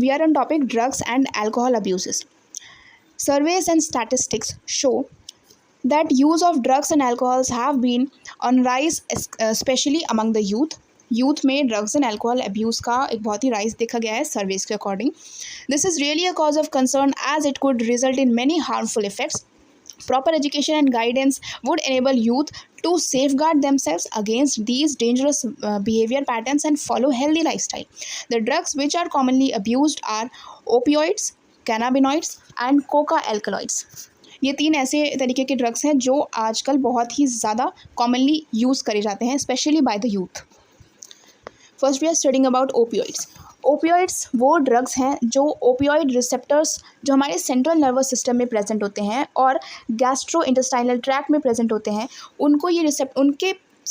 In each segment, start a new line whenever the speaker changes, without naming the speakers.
we are on topic drugs and alcohol abuses. Surveys and statistics show that use of drugs and alcohols have been on rise, especially among the youth. Youth में drugs and alcohol abuse का एक बहुत ही rise देखा गया है surveys के according. This is really a cause of concern as it could result in many harmful effects. Proper education and guidance would enable youth to safeguard themselves against these dangerous behavior patterns and follow healthy lifestyle. The drugs which are commonly abused are opioids, cannabinoids and coca alkaloids. ये तीन ऐसे तरीके के drugs हैं जो आजकल बहुत ही ज़्यादा कॉमनली यूज़ करे जाते हैं, specially by the youth. First we are studying about opioids. Opioids वो ड्रग्स हैं जो ओपियोइड रिसेप्टर्स जो हमारे सेंट्रल नर्वस सिस्टम में प्रेजेंट होते हैं और गैस्ट्रो इंटेस्टाइनल ट्रैक्ट में प्रेजेंट होते हैं, उनको ये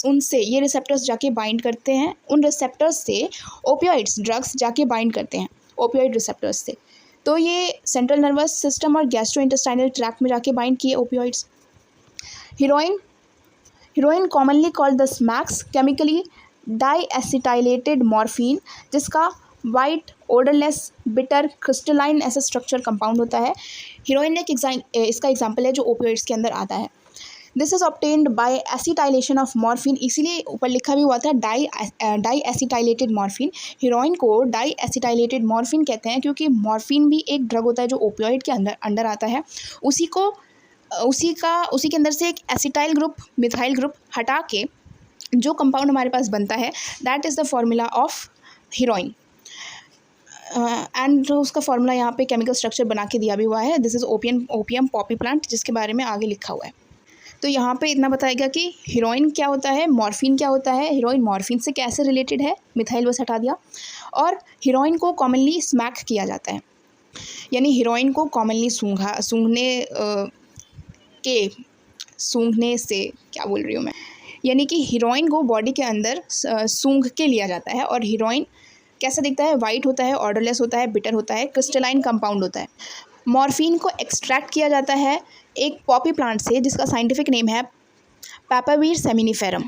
उनसे ये रिसेप्टर्स जाके बाइंड करते हैं. उन रिसेप्टर्स से ओपियोइड्स ड्रग्स जाके बाइंड करते हैं ओपियोइड रिसेप्टर्स से. तो ये सेंट्रल नर्वस सिस्टम और गैस्ट्रो इंटेस्टाइनल ट्रैक्ट में जाके बाइंड किए opioids. Heroin commonly called the smacks, chemically diacetylated morphine, जिसका वाइट ओडरलेस बिटर क्रिस्टलाइन ऐसा स्ट्रक्चर कंपाउंड होता है. हीरोइन एक इसका एग्जांपल है जो ओपियोइड्स के अंदर आता है. This is obtained by acetylation of morphine, इसीलिए ऊपर लिखा भी हुआ था डाईएसिटाइलेटेड मॉर्फिन. हीरोइन को डाईएसिटाइलेटेड मॉर्फिन कहते हैं क्योंकि मॉर्फिन भी एक ड्रग होता है जो ओपियोइड के अंदर आता है. उसी के अंदर से एक एसिटाइल ग्रुप मिथाइल ग्रुप हटा के जो कंपाउंड हमारे पास बनता है, that is the formula of heroine. And उसका फॉर्मूला यहाँ पे केमिकल स्ट्रक्चर बना के दिया भी हुआ है. This is opium Poppy plant, जिसके बारे में आगे लिखा हुआ है. तो यहाँ पे इतना बताएगा कि हीरोइन क्या होता है, मॉर्फिन क्या होता है, हीरोइन मॉर्फिन से कैसे रिलेटेड है, मिथाइल बस हटा दिया. और हीरोइन को कॉमनली स्मैक किया जाता है, यानी हीरोइन को कॉमनली सूंघने से क्या बोल रही हूँ मैं, यानी कि हीरोइन को बॉडी के अंदर सूंघ के लिया जाता है. और हीरोइन कैसा दिखता है, वाइट होता है, ऑर्डरलेस होता है, बिटर होता है, क्रिस्टलाइन कंपाउंड होता है. मॉर्फिन को एक्सट्रैक्ट किया जाता है एक पॉपी प्लांट से जिसका साइंटिफिक नेम है पैपावीर सेमिनिफेरम.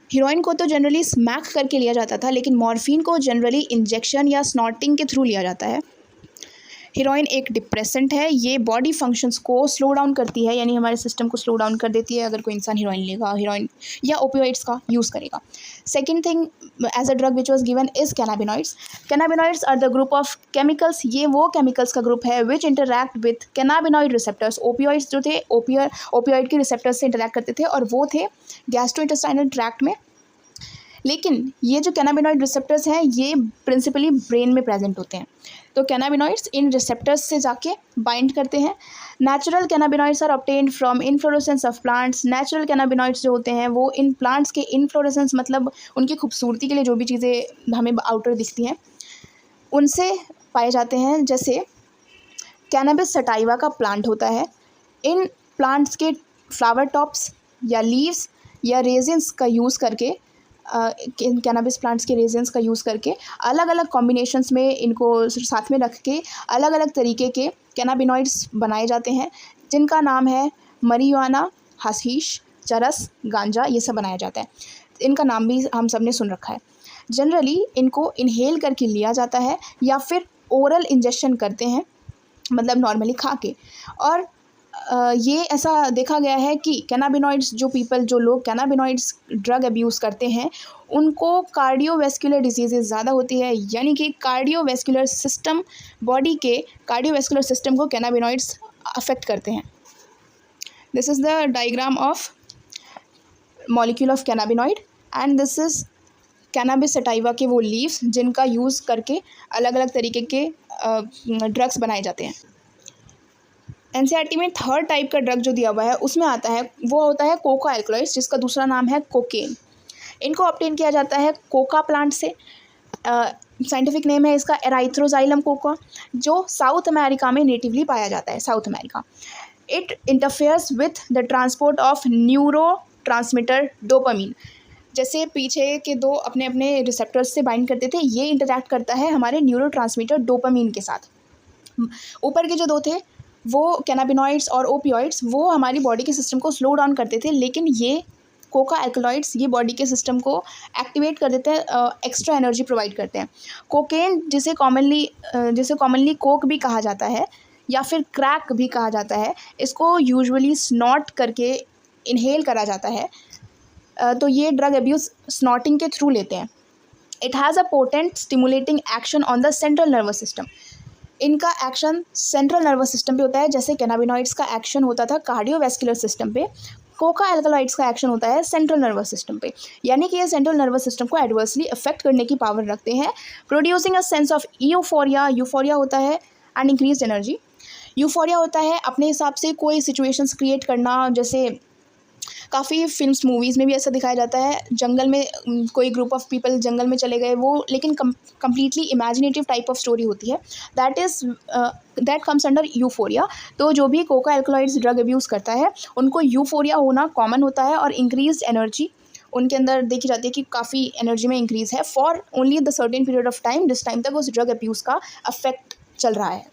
हीरोइन को तो जनरली स्मैक करके लिया जाता था, लेकिन मॉर्फिन को जनरली इंजेक्शन या स्नॉटिंग के थ्रू लिया जाता है. हीरोइन एक डिप्रेसेंट है, ये बॉडी फंक्शंस को स्लो डाउन करती है, यानी हमारे सिस्टम को स्लो डाउन कर देती है अगर कोई इंसान हीरोइन लेगा, हीरोइन या ओपियोइड्स का यूज़ करेगा. Second thing as a drug which was given is cannabinoids. Cannabinoids are the group of chemicals, ये वो केमिकल्स का ग्रुप है which interact with cannabinoid receptors. Opioids जो थे ओपियोइड के रिसेप्टर्स से इंटरैक्ट करते थे और वो थे गैस्ट्रोइंटेस्टाइनल ट्रैक्ट में. लेकिन ये जो कैनाबिनॉइड रिसेप्टर्स हैं ये प्रिंसिपली ब्रेन में प्रेजेंट होते हैं. तो कैनाबिनॉइड्स इन रिसेप्टर्स से जाके बाइंड करते हैं. Natural cannabinoids are obtained from inflorescence of plants. Natural cannabinoids जो होते हैं वो इन प्लांट्स के इन्फ्लोरेसेंस, मतलब उनकी खूबसूरती के लिए जो भी चीज़ें हमें आउटर दिखती हैं उनसे पाए जाते हैं. जैसे कैनबिस सटाइवा का प्लांट होता है, इन प्लांट्स के फ्लावर टॉप्स या लीव्स या रेजिन्स का यूज़ करके कैनबिस प्लांट्स के रेजिन्स का यूज़ करके अलग अलग कॉम्बिनेशंस में इनको साथ में रख के अलग अलग तरीके के कैनाबिनॉइड्स बनाए जाते हैं, जिनका नाम है मरिजुआना, हशीश, चरस, गांजा, ये सब बनाया जाता है. इनका नाम भी हम सब ने सुन रखा है. जनरली इनको इनहेल करके लिया जाता है या फिर ओरल इंजेक्शन करते हैं, मतलब नॉर्मली खा के. और ये ऐसा देखा गया है कि कैनाबिनॉइड्स जो लोग कैनाबिनॉइड्स ड्रग अब्यूज़ करते हैं उनको कार्डियोवैस्कुलर डिजीज़ेज़ ज़्यादा होती है, यानी कि कार्डियोवैस्कुलर सिस्टम, बॉडी के कार्डियोवैस्कुलर सिस्टम को कैनाबिनॉइड्स अफेक्ट करते हैं. This is the diagram of molecule of cannabinoid and this is cannabis sativa के वो लीव्स जिनका यूज़ करके अलग अलग तरीके के ड्रग्स बनाए जाते हैं. एनसीईआरटी में थर्ड टाइप का ड्रग जो दिया हुआ है उसमें आता है वो होता है कोका एल्कलॉइड्स, जिसका दूसरा नाम है कोकेन. इनको ऑब्टेन किया जाता है कोका प्लांट से. साइंटिफिक नेम है इसका एराइथ्रोजाइलम कोका, जो साउथ अमेरिका में नेटिवली पाया जाता है, south America. It interferes with the transport of neuro transmitter dopamine. जैसे पीछे के दो अपने अपने रिसेप्टर्स से बाइंड करते थे, ये इंटरैक्ट करता है हमारे न्यूरो ट्रांसमीटर डोपामीन के साथ. ऊपर के जो दो थे वो कैनाबिनॉइड्स और ओपियोइड्स, वो हमारी बॉडी के सिस्टम को स्लो डाउन करते थे, लेकिन ये कोका एल्कलॉइड्स ये बॉडी के सिस्टम को एक्टिवेट कर देते हैं, एक्स्ट्रा एनर्जी प्रोवाइड करते हैं। कोकेन जिसे कॉमनली कोक भी कहा जाता है या फिर क्रैक भी कहा जाता है, इसको यूजुअली स्नॉट करके इनहेल करा जाता है। तो ये ड्रग अब्यूज़ स्नॉटिंग के थ्रू लेते हैं। It has a potent stimulating action on the central nervous system. इनका एक्शन सेंट्रल नर्वस सिस्टम पे होता है, जैसे कैनाबिनॉइड्स का एक्शन होता था कार्डियोवैस्कुलर सिस्टम पे, कोका एल्कलॉइड्स का एक्शन होता है सेंट्रल नर्वस सिस्टम पे। यानी कि ये सेंट्रल नर्वस सिस्टम को एडवर्सली अफेक्ट करने की पावर रखते हैं, producing a sense of euphoria. Euphoria होता है एंड इंक्रीज एनर्जी। यूफोरिया होता है अपने हिसाब से कोई सिचुएशंस क्रिएट करना, जैसे काफ़ी फिल्म्स मूवीज़ में भी ऐसा दिखाया जाता है, जंगल में कोई ग्रुप ऑफ पीपल जंगल में चले गए, वो लेकिन completely imaginative type of story होती है, दैट कम्स अंडर यूफोरिया। तो जो भी कोका एल्कलॉइड्स ड्रग अब्यूज़ करता है उनको यूफोरिया होना कॉमन होता है, और इंक्रीज एनर्जी उनके अंदर देखी जाती है कि काफ़ी एनर्जी में इंक्रीज़ है for only the certain period of time, जिस टाइम तक उस ड्रग अब्यूज़ का अफेक्ट चल रहा है।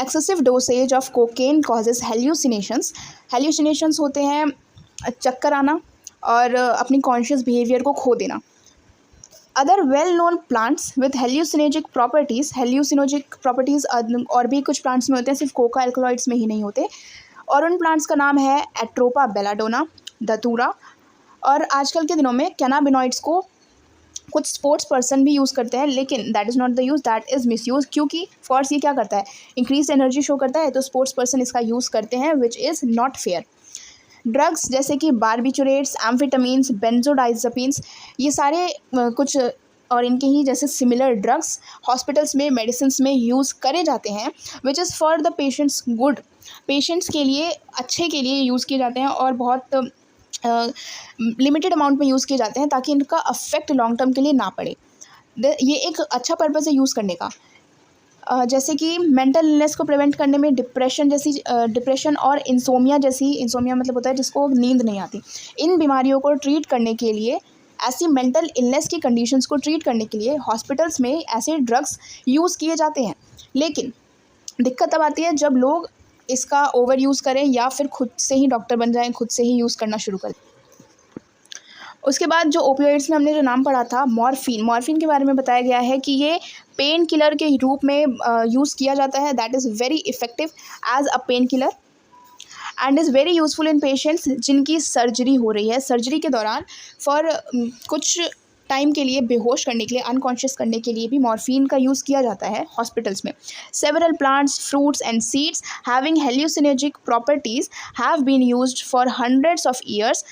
Excessive dosage of cocaine causes hallucinations. Hallucinations होते हैं चक्कर आना और अपनी कॉन्शियस बिहेवियर को खो देना। Other well known plants with hallucinogenic properties और भी कुछ प्लांट्स में होते हैं, सिर्फ कोका एल्कलॉइड्स में ही नहीं होते। और उन प्लांट्स का नाम है एट्रोपा बेलाडोना, धतूरा, और आजकल के दिनों में कैनाबिनॉइड्स को कुछ स्पोर्ट्स पर्सन भी यूज़ करते हैं, लेकिन that is not the use, that is misuse. क्योंकि फॉर्स ये क्या करता है, इंक्रीज एनर्जी शो करता है, तो स्पोर्ट्स पर्सन इसका यूज़ करते हैं, which is not fair. Drugs जैसे कि बारबिचुरेट्स, एम्फेटामिन्स, बेंजोडाइज़ेपिन्स, ये सारे कुछ और इनके ही जैसे सिमिलर ड्रग्स हॉस्पिटल्स में, मेडिसिन में यूज़ करे जाते हैं, which is for the patients good. Patients के लिए अच्छे के लिए यूज़ किए जाते हैं और बहुत लिमिटेड अमाउंट में यूज़ किए जाते हैं, ताकि इनका अफेक्ट लॉन्ग टर्म के लिए ना पड़े। ये एक अच्छा पर्पज़ है यूज़ करने का। जैसे कि मेंटल इलनेस को प्रिवेंट करने में, डिप्रेशन और इंसोमिया मतलब होता है जिसको नींद नहीं आती, इन बीमारियों को ट्रीट करने के लिए, ऐसी मेंटल इलनेस की कंडीशंस को ट्रीट करने के लिए हॉस्पिटल्स में ऐसे ड्रग्स यूज़ किए जाते हैं। लेकिन दिक्कत तब आती है जब लोग इसका ओवर यूज़ करें या फिर खुद से ही डॉक्टर बन जाएं, खुद से ही यूज़ करना शुरू करें। उसके बाद जो ओपियोइड्स में हमने जो नाम पढ़ा था, मॉर्फिन के बारे में बताया गया है कि ये पेन किलर के रूप में यूज़ किया जाता है, that is very effective as a painkiller and is very useful in patients जिनकी सर्जरी हो रही है। सर्जरी के दौरान फॉर कुछ टाइम के लिए बेहोश करने के लिए, अनकॉन्शियस करने के लिए भी मॉर्फिन का यूज़ किया जाता है हॉस्पिटल्स में। Several plants, fruits and seeds having hallucinogenic properties have been used for hundreds of years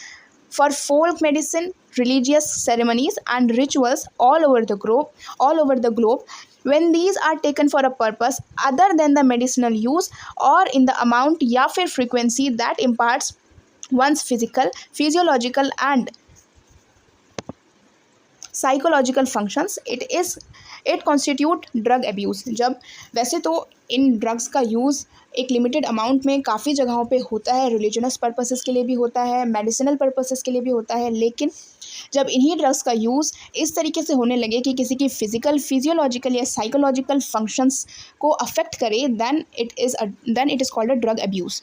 for folk medicine, religious ceremonies and rituals all over the globe. When these are taken for a purpose other than the medicinal use or in the amount या फिर frequency that imparts one's physical, physiological and psychological functions, it constitute drug abuse. जब वैसे तो इन drugs का use एक limited amount में काफ़ी जगहों पे होता है, रिलीजियस पर्पसेस के लिए भी होता है, मेडिसिनल पर्पसेस के लिए भी होता है, लेकिन जब इन्हीं ड्रग्स का यूज़ इस तरीके से होने लगे कि किसी की फिजिकल, फिजियोलॉजिकल या साइकोलॉजिकल फंक्शंस को अफेक्ट करे, then it is called a drug abuse.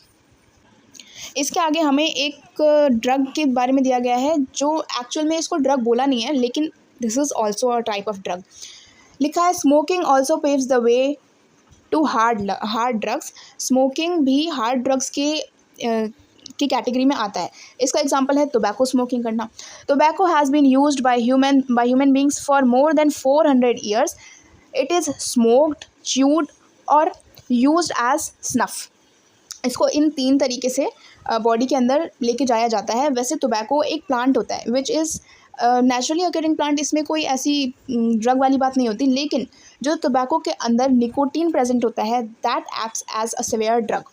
इसके आगे हमें एक ड्रग के बारे में दिया गया है जो एक्चुअल में इसको ड्रग बोला नहीं है, लेकिन this is also a type of drug. लिखा है smoking also paves the way to hard drugs. Smoking भी हार्ड ड्रग्स की कैटेगरी में आता है। इसका एग्जांपल है टोबैको स्मोकिंग करना। Tobacco has been used by human beings for more than 400 years. It is smoked, chewed और यूज्ड एज स्नफ। इसको इन 3 तरीके से बॉडी के अंदर लेके जाया जाता है। वैसे टोबैको एक प्लांट होता है which is naturally occurring plant, इसमें कोई ऐसी ड्रग वाली बात नहीं होती, लेकिन जो टोबैको के अंदर निकोटीन प्रेजेंट होता है, that acts as a severe drug.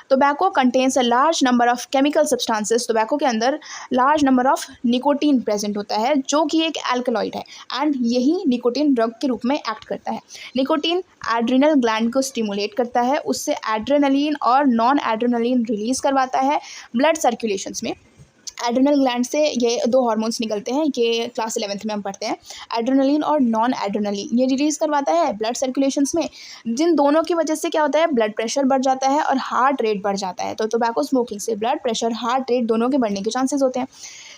Tobacco contains a large number of chemical substances. Tobacco के अंदर large number of nicotine present होता है जो कि एक एल्कलॉइड है, एंड यही निकोटीन ड्रग के रूप में एक्ट करता है। निकोटीन एड्रिनल ग्लैंड को स्टिमुलेट करता है, उससे एड्रेनलिन और नॉन एड्रेनलिन रिलीज़ करवाता है ब्लड सर्कुलेशंस में, एड्रेनल ग्लैंड से ये दो हार्मोन्स निकलते हैं, ये क्लास 11th में हम पढ़ते हैं, एड्रेनलिन और नॉन एड्रेनलिन। ये रिलीज़ करवाता है ब्लड सर्कुलेशंस में, जिन दोनों की वजह से क्या होता है, ब्लड प्रेशर बढ़ जाता है और हार्ट रेट बढ़ जाता है। तो टोबैको स्मोकिंग से ब्लड प्रेशर, हार्ट रेट दोनों के बढ़ने के चांसेस होते हैं।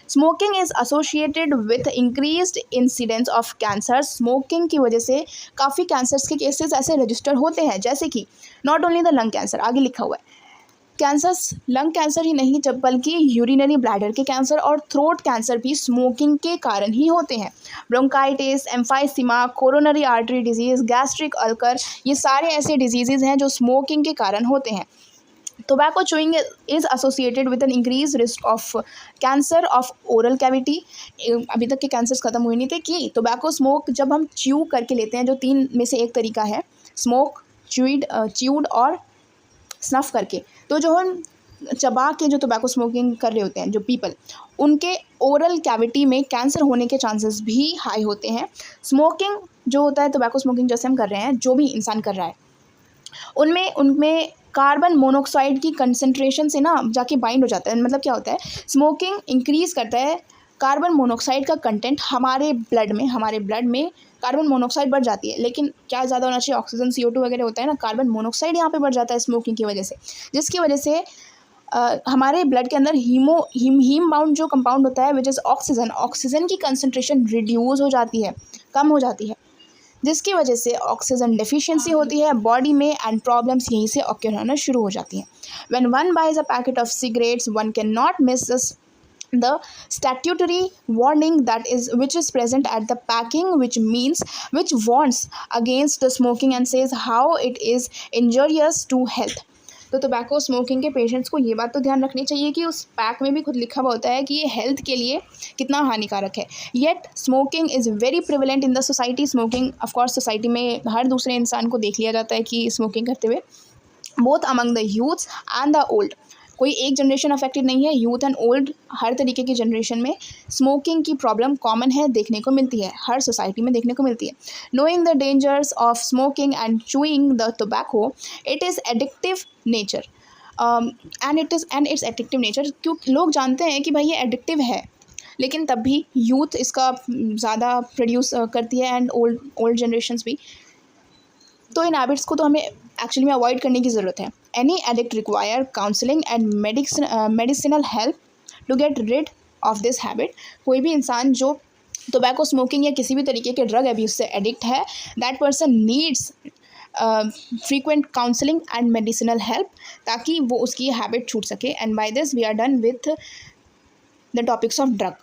Smoking is associated with increased incidence of cancer. Smoking की वजह से काफ़ी कैंसर्स के केसेस ऐसे रजिस्टर होते हैं, जैसे कि not only the lung cancer, आगे लिखा हुआ है कैंसर्स, लंग कैंसर ही नहीं जब बल्कि यूरिनरी ब्लैडर के कैंसर और थ्रोट कैंसर भी स्मोकिंग के कारण ही होते हैं। Bronchitis, emphysema, coronary artery disease, gastric ulcer, ये सारे ऐसे डिजीज़ हैं जो स्मोकिंग के कारण होते हैं। Tobacco chewing is associated with an increased risk of cancer of oral cavity। अभी तक के कैंसर्स खत्म हुए नहीं थे कि टोबैको स्मोक जब हम च्यू करके लेते हैं, जो तीन में से एक तरीका है, स्मोक, च्यूड और स्नफ करके, तो जो हम चबा के जो टोबैको स्मोकिंग कर रहे होते हैं जो पीपल, उनके ओरल कैविटी में कैंसर होने के चांसेस भी हाई होते हैं। स्मोकिंग जो होता है, टोबैको स्मोकिंग जैसे हम कर रहे हैं, जो भी इंसान कर रहा है, उनमें कार्बन मोनोऑक्साइड की कंसंट्रेशन से ना जाके बाइंड हो जाता है। मतलब क्या होता है, स्मोकिंग इंक्रीज़ करता है कार्बन मोनोऑक्साइड का कंटेंट हमारे ब्लड में कार्बन मोनोऑक्साइड बढ़ जाती है। लेकिन क्या ज़्यादा होना चाहिए, ऑक्सीजन, CO2 वगैरह होता है ना, कार्बन मोनोऑक्साइड यहाँ पे बढ़ जाता है स्मोकिंग की वजह से, जिसकी वजह से हमारे ब्लड के अंदर हीम बाउंड जो कंपाउंड होता है, विच इज़ ऑक्सीजन की कंसंट्रेशन रिड्यूस हो जाती है, कम हो जाती है, जिसकी वजह से ऑक्सीजन डेफिशिएंसी होती है बॉडी में एंड प्रॉब्लम्स यहीं से ऑक्यूर होना शुरू हो जाती हैं। When one buys a packet of cigarettes, one can not miss the statutory warning which is present at the packing, which warns against the smoking and says how it is injurious to health। तो tobacco smoking के patients को ये बात तो ध्यान रखनी चाहिए कि उस पैक में भी खुद लिखा हुआ होता है कि ये हेल्थ के लिए कितना हानिकारक है। Yet smoking is very prevalent in the society. Smoking of course society में हर दूसरे इंसान को देख लिया जाता है कि स्मोकिंग करते हुए, both among the youths and the old. कोई एक जनरेशन अफेक्टेड नहीं है, यूथ एंड ओल्ड हर तरीके की जनरेशन में स्मोकिंग की प्रॉब्लम कॉमन है, देखने को मिलती है, हर सोसाइटी में देखने को मिलती है। Knowing the dangers of smoking and chewing the tobacco, it is addictive nature and it's addictive nature. क्योंकि लोग जानते हैं कि भाई ये एडिक्टिव है, लेकिन तब भी यूथ इसका ज़्यादा प्रोड्यूस करती है एंड ओल्ड जनरेशन्स भी। तो इन हैबिट्स को तो हमें एक्चुअली में अवॉइड करने की ज़रूरत है। Any addict require counselling and medicinal help to get rid of this habit. कोई भी इंसान जो टोबैको स्मोकिंग या किसी भी तरीके के ड्रग अब्यूज से एडिक्ट है, that person needs frequent counselling and medicinal help, ताकि वो उसकी हैबिट छूट सके। And by this we are done with the topics of drug.